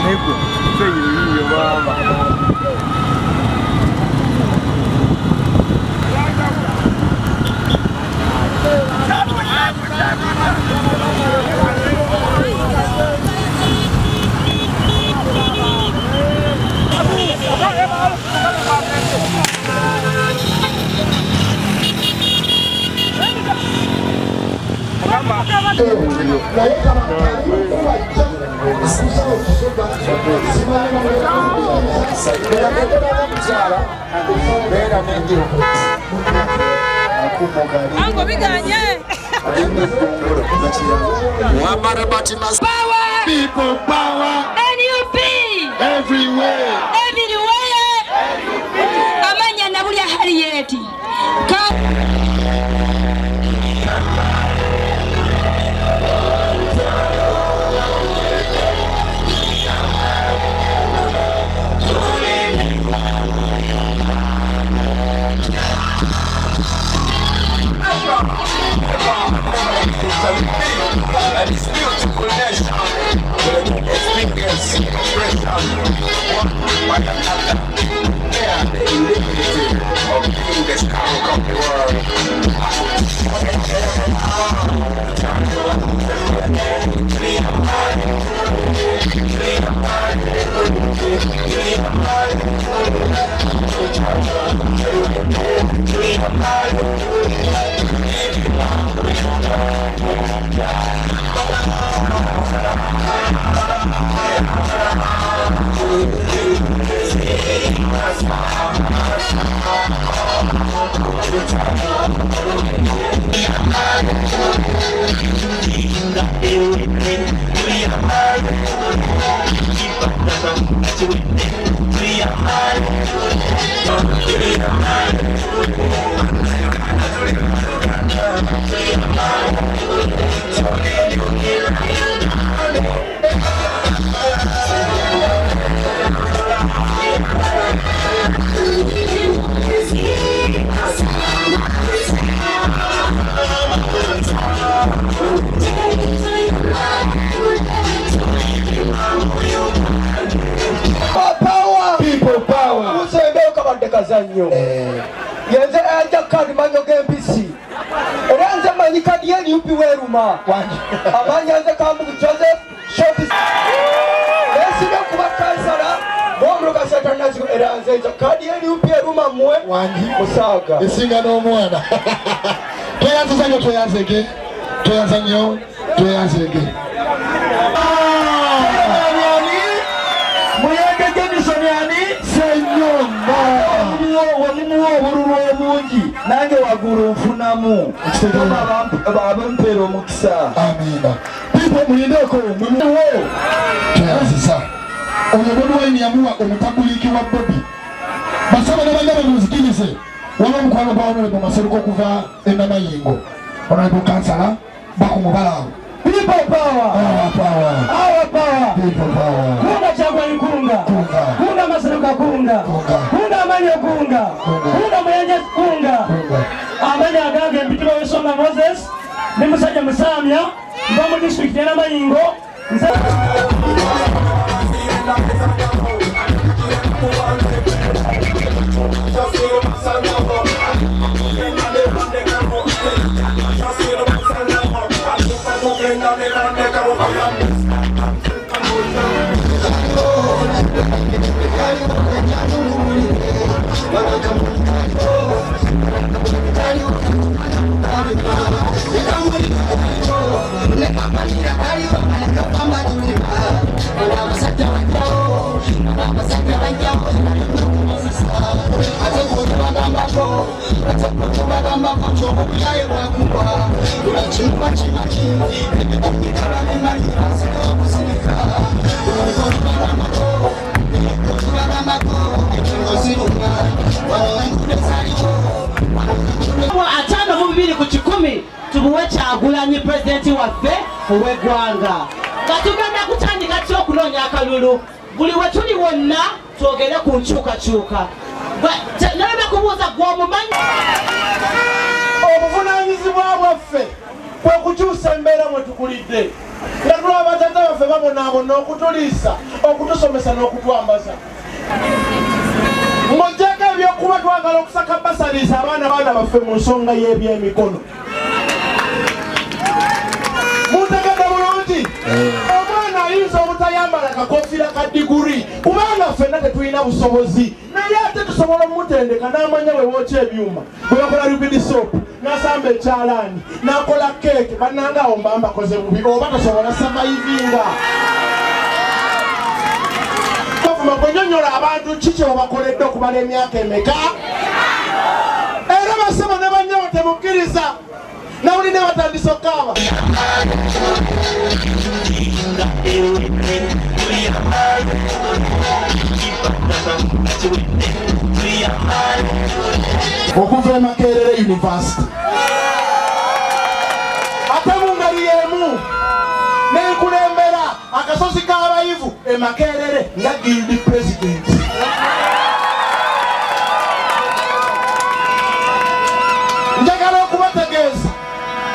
Nego, sei io, mamma. Ango biganye. Power. People power. NUP. Everywhere. Everywhere. Amanya na buli ahali yeti. And it's beautiful nation. Experience, expression, one another. They are the illuminati of being the star of the world. Kazanyo yenze aja kadi manyo gempisi eranze manyi kadi yeni upi weruma amanya nze kambu Joseph Shoti esibyo kuba kaisara bomro kasata nazi eranze kadi yeni upi weruma mwe musaga esinga n'omwana toyanzege nange waguru mfunamu abampera omukisa. Amina. People mulindeko mumuwo tuyazisa oyo Bobi yamuwa omutaguliki wa Bobi basaba n'abagaba muzikirize waba mukwano gwawo mu masoro kuva enamayingo onaiko kansala bakumubalawo. People power. Our power. People power. Kunga chagwa ikunga. Kunga masaruka kunga. Kunga manyo kunga. Kunga mwenye kunga. Amanya agange mpitiro wesonga Moses. Nimusajja musamya. Mbamu district ya Namayingo. Atano mu 2010 tubuwe Kyagulanyi president waffe ow'eggwanga. Katugenda kutandika tyo okunonya akalulu. Buli we tuli wonna twogere ku nkyukakyuka. Naleme kubuuza gw'omumanyi. Obuvunaanyizibwa bwaffe kwe kukyusa embeera mwe tukulidde. Natulaba batata baffe babona okutulisa okutusomesa n'okutwambaza ng'ogyeko ebyokuba twagala okusaka basaliisa abaana baffe mu nsonga y'ebyemikono. Muntegedde bulungi omwana ayinza obutayambala kakofiira ka diguri kubanga ffenna tetulina busobozi naye ate tusobola omutendeka n'amanya we wookya ebyuma bwe bakola rubidi soap n'asamba ekyalaani n'akola keeke bannanga awo mba mbakoze bubi oba tosobola survivinga. Bavuma bwenyonnyola abantu kiki obakoledde okumala emyaka emeka era basebo ne bannyawo temukkiriza nawulidde batandise okukaaba. Okuva e Makerere University ate mu ngeri y'emu n'enkulembera akasozi k'abayivu e Makerere nga guild president. Njagala okubategeeza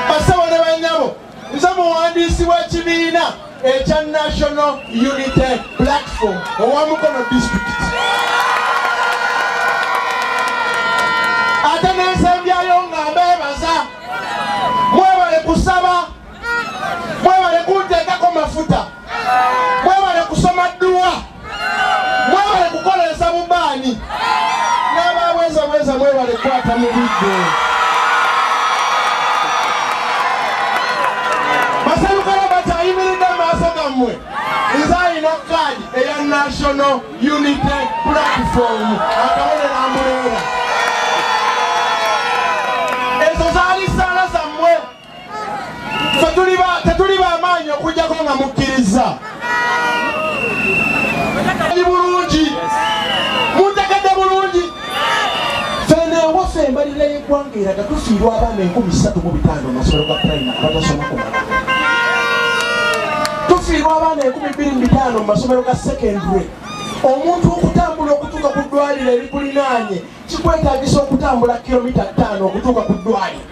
basabo ne bannyabo nze muwandiisi w'ekibiina ekya National Unity Platform owa Mukono District. Ate n'ensembyayo nga mbeebaza mwebale kusaba mwebale kunteekako mafuta mwebale kusoma dduwa mwebale kukolesa bubaani n'ababwezabweza mwebale kwata mu bidde. Basayukala batayimiridde maaso gammwe nze alina kaadi eya National Unity Platform akabonero amuleera. Ezo zaali ssaala zammwe tetuli b'amaanyi okujjako nga mukkiriza. Bulungi muntegedde bulungi fene ewaffe embalira y'eggwanga eraga tufiirwa abaana 3,500 mu masomero ga primary abatasoma kumala. Tufiirwa abaana 25,000 mu masomero ga secondary. Omuntu okutambula okutuuka ku ddwaliro erikulinaanye kikwetaagisa okutambula kilomita 5 okutuuka ku ddwaliro.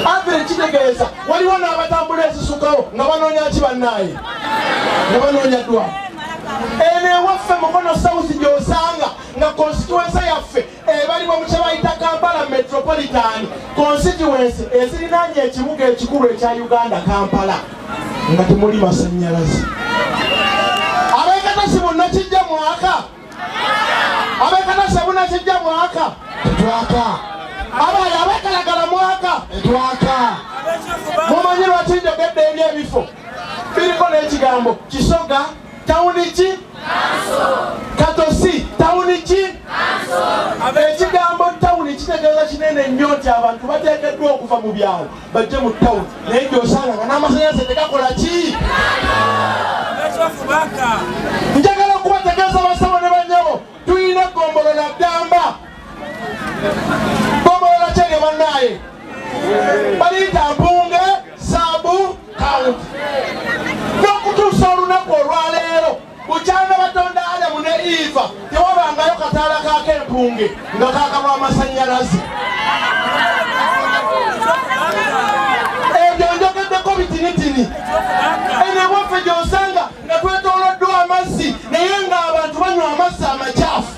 Average kitegeeza waliwo n'abatambula ezisukawo nga banoonya ki bannaaye nga banoonya ddwaliro. Eno ewaffe Mukono South gy'osanga nga constituency yaffe ebaliwo mu kye bayita Kampala Metropolitan constituency ezirinaanye ekibuga ekikulu ekya Uganda Kampala nga temuli masannyalaze. Ab'ekatasi bonna kijja mwaka ab'ekatasi bonna kijja mwaka tetwaka abaali abekalagala mwaka etwaka. Mumanyi lwaki njogedde eri ebifo biriko n'ekigambo Kisoga tawuni ki Katosi tawuni ki. Ekigambo tawuni kitegeeza kinene nnyo nti abantu bateekeddwa okuva mu byalo bajje mu tawuni naye gy'osanga nga n'amasannyalaze tegakola ki. Njagala okubategeeza basabo ne bannyabo tulina gombolola ddamba. Gombolola kyenge bannaaye baliyita Mpunge Saabu County n'okutuusa olunaku olwaleero bukyanga Batonda Adamu ne Eva tewabangayo kataala k'Empunge nga kaakalwa amasannyalaze. Ebyo njogeddeko bitinitini. Eno ewaffe gy'osanga nga twetooloddwa amazzi naye ng'abantu banywa amazzi amakyafu.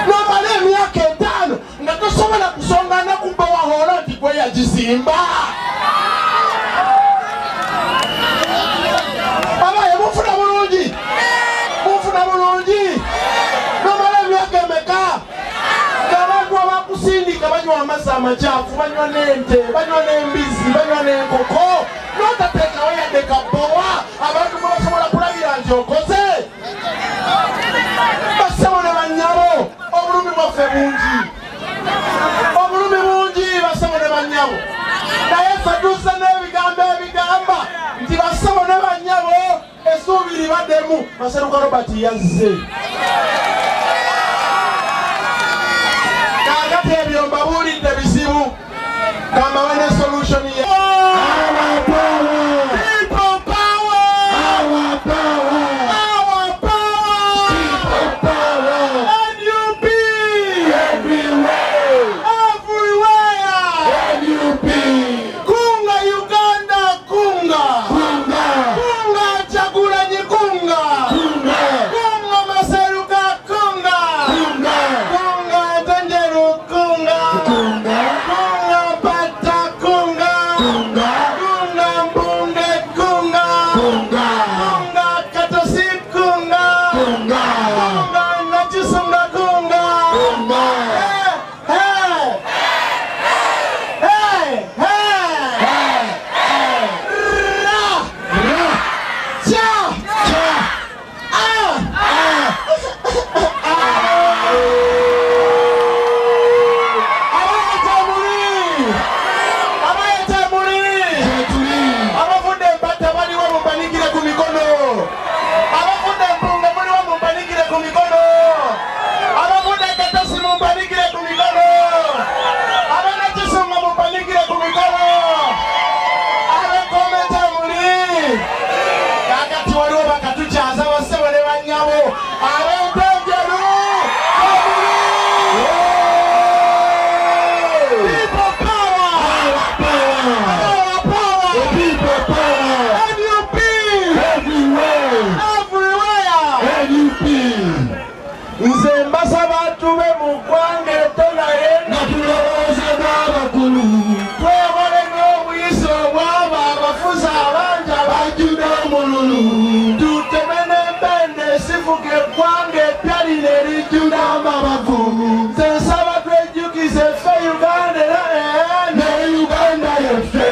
N'omala emyaka 5 nga tosobola kusonga nakubba wahoola nti gwe yagizimba. Abaye mufuna bulungi mufuna bulungi. N'omala emyaka emeka ng'abantu abakusindika banywa amazzi amakyafu banywa n'ente banywa n'embizi banywa n'enkoko n'otateekawo yadde kabbowa abantu gwe basobola kulabira nti okoze. Basabo ne bannyabo obulumi bwaffe bungi obulumi bungi basabo ne bannyabo naye ffe tuzza n'ebigambo ebigamba nti basabo ne bannyabo essuubi libaddemu. Maseruka Robert yazze kaakati ebyo mbabuulidde bizibu kambawe ne solution ye Kunga Uganda kunga tufuuke eggwanga eppya lino erijjula amabavu. Nze nsaba twejjukize ffe Uganda era ne Uganda yaffe.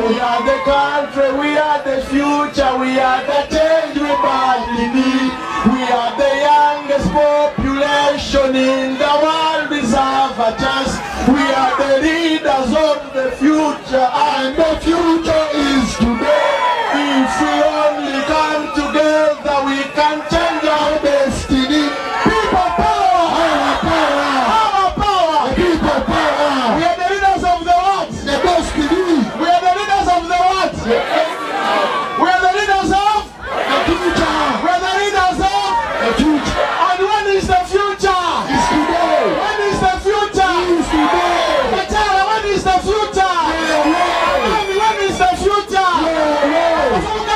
We are the country, we are the future, we are the change we badly need. We are the youngest population in the world, deserve a chance. We are the leaders of the future, and the future is today. If we only come together, we can change our destiny. People power! Our power! Our power! People power! We are the leaders of the what? The destiny. We are the leaders of the what? We are the leaders of the future. We are the leaders of the future. And when is the future? It's today. When is the future? It's today. Machara, when is the future? When is the future?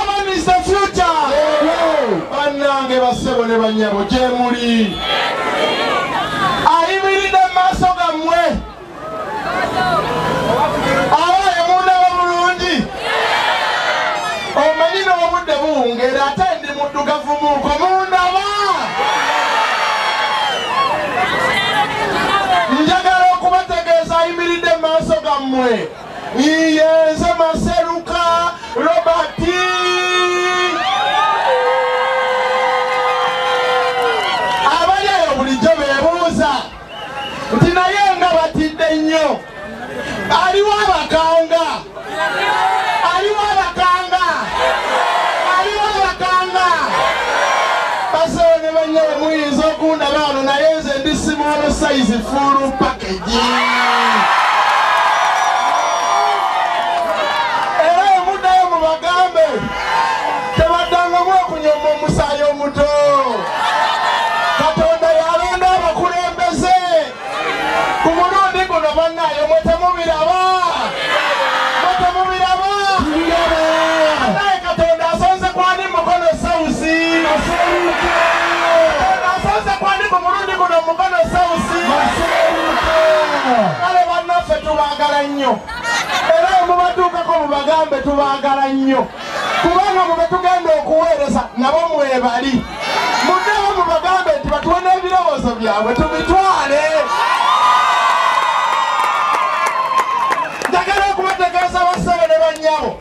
When is the future? Bannange bassebo ne bannyabo gye muli. Ayimiridde mu maaso gammwe. Abaye mundaba bulungi. Omanyi n'obudde buwungeera ate ndi muddugavu muko mundaba. Njagala okubategeeza ayimiridde mu maaso gammwe. Yenze Maseruka Robert. Abali eyo bulijjo beebuuza nti naye nga batidde nnyo. Aliwo abakanga. Aliwo abakanga. Aliwo abakanga. Basewo ne bannyawe muyinza okundaba wano naye nze ndi small size full package. Era emuddayo mubagambe tebaddangamu okunyoma omusaayi omuto. Katonda yalonda abakulembeze. Ku mulundi guno bannaayo mwe temubiraba. Mwe temubiraba. Naye Katonda asonze kwani mukono Sausi. Katonda asonze kwani ku mulundi guno mukono Sausi. Kale bannaffe tubaagala nnyo. Era mubatuukako mubagambe tubaagala nnyo. Kubanga mube tugenda okuweereza nabo mwebali. Muddewo mubagambe nti batuwe n'ebirowoozo byabwe tubitwale. Njagala okubategeeza bassebo ne bannyabo.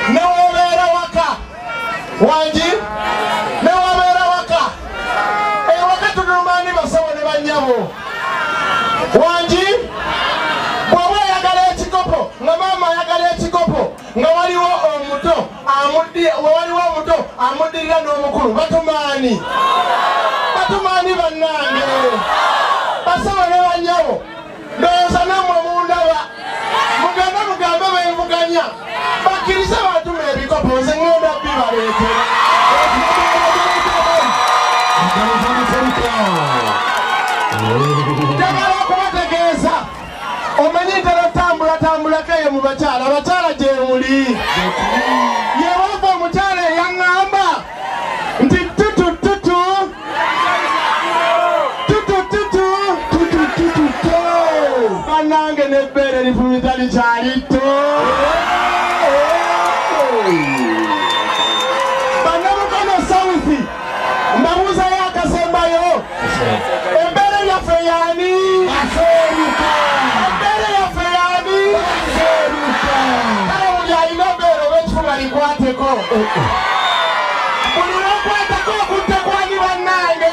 Ne wobeera waka. Wangi? Ne wobeera waka. Ewaka tunumaani bassebo ne bannyabo. Wangi? Bw'oba oyagala ekikopo nga maama ayagala ekikopo nga waliwo omuto amuddirira n'omukulu batumaani. Batumaani bannange. Bassebo ne bannyabo. Ndowooza nammwe mundaba. Mugende mugambe beenvuganya. Bakkirize bantuma ebikopo nze ŋŋenda bibaleetera. Njagala okubategeeza omanyi ntera tambulako eyo mu bakyala. Abakyala gye muli. Yewava omukyala eyaŋŋamba nti tutututu bannange n'ebbeere lifumita likyali tto. Bannamukono Sauthi mbabuuzayo akasembayo. Ebbeere lyaffe yaani? Ebbeere yaffe yaani? Kale buli alina ebbeere oba ekifuba likwateko. Buli lw'okwatako okutte kwani bannange.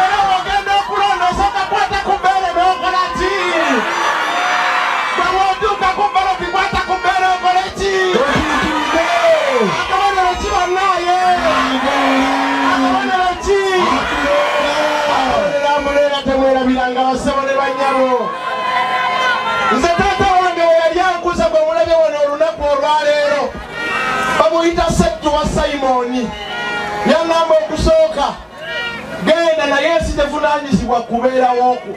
Era bw'ogenda okulonda osooka kwata ku bbeere n'okola ki? Bwe bw'otuuka ku bbaloti kwata ku bbeere okole ki? Akabonero ki bannaaye? Akabonero ki? Muleera temwerabiranga bassebo ne bannyabo. Nze taata wange we yali ankuza bwe mulabye wano olunaku olwaleero bamuyita Ssettuba Simoni. Yaŋŋamba okusooka genda naye si tevunaanyizibwa kubeerawoku.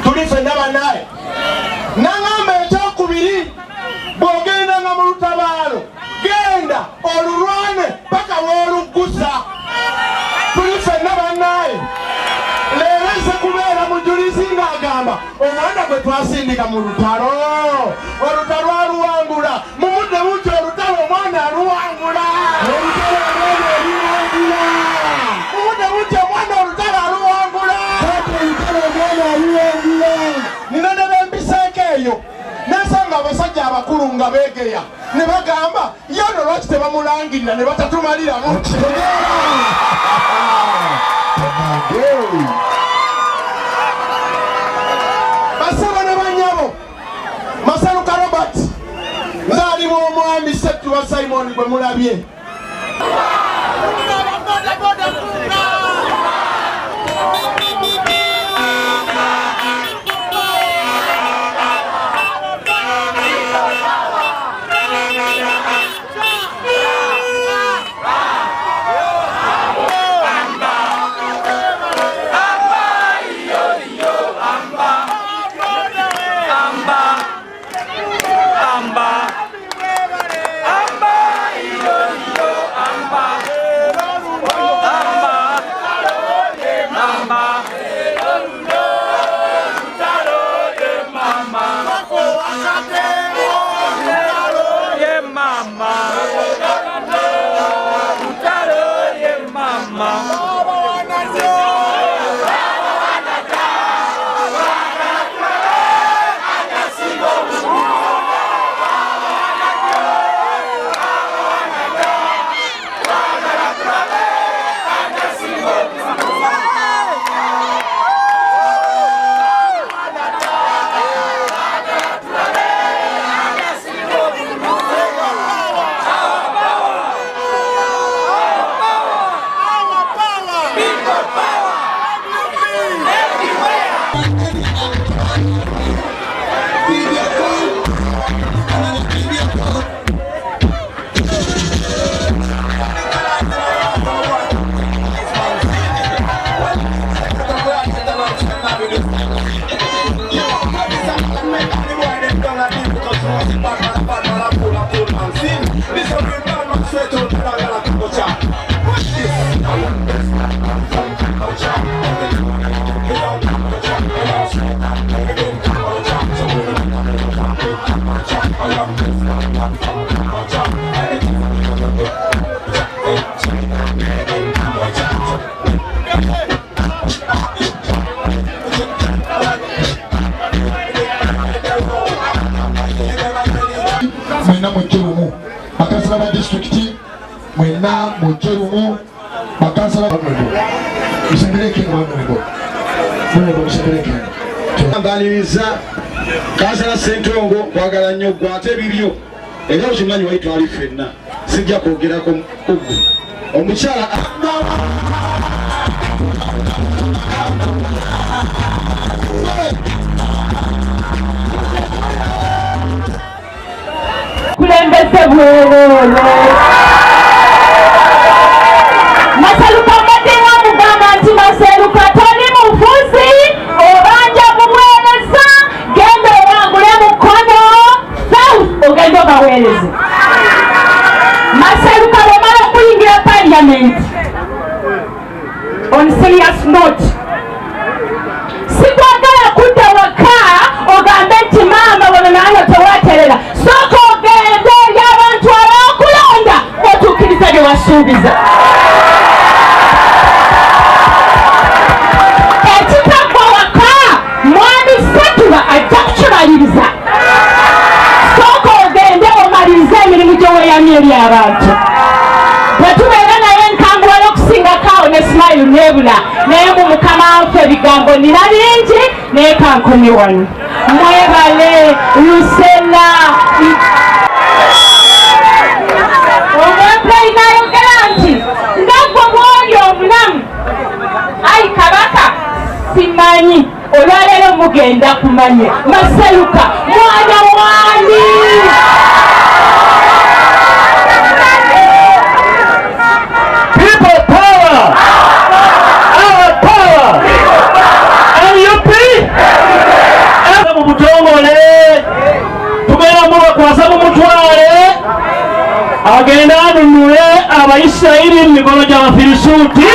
Tuli ffenna bannaaye. Naŋŋamba ekyokubiri bw'ogenda nga mu lutabaalo genda olulwane paka w'oluggusa. Tuli ffenna bannaaye. Leero nze kubeera mujulizi ng'agamba omwana gwe twasindika mu lutalo. Olutalo aluwangula. Mumudde buti olutalo omwana aluwangula. Olutalo omwana aluwangula. abakulu nga beegeya ne bagamba yono lwaki tebamulangirira ne batatumaliramu. Basaba ne bannyabo Masaluka Robert ng'alimu omwami Ssettuba Simon gwe mulabye. Mwena mwekerumu bakansala ba district mwena mwekerumu bakansala usengereke ngwamego usengereke mbaliriza kansala Ssentongo kwagala nnyo gwate bibyo era okimanyi waitwali ffenna sijja kwogerako kugwe omukyala kulembeze bwerere Masaluka mmaddewa mugamba nti Masaluka toli mufuzi obanja bumwereza genda owangule mukono south ogenda obaweereze. Masaluka bw'omala okuyingira parliament on serious note sikwagala kudda waka ogambe nti maama wano nange tewaterera sooka ogende eri abantu abakulonda otuukiriza bye wasuubiza. Ekitagwa waka mwami Ssettuba ajja kukimaliriza. Sooka ogende omalirize emirimu gye weeyamye eri abantu. Bwetubeera naye nkangula okusingako ne Smile nebula naye mu Mukama nfe ebigambo nina bingi naye kankomye wano. Mwebale Lucella omwempulayi n'ayogera nti nga gwe bw'oli omulamu ayi Kabaka simanyi olwaleero mugenda kumanya Masaluka mwana wani. People power! Our power! NUP! Mu butongole tugenda mubakwasa mu mutwale agenda anunule Abayisirayiri mu mikono gy'Abafirisuuti.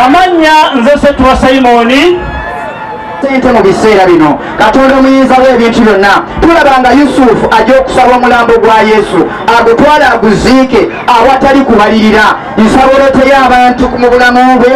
Amannya nze Ssettuba Simon. Sente mu biseera bino Katonda omuyinza w'ebintu byonna tulaba nga Yusufu ajja okusaba omulambo gwa Yesu agutwala aguziike awatali kubalirira. Nsaba oloteye abantu mu bulamu bwe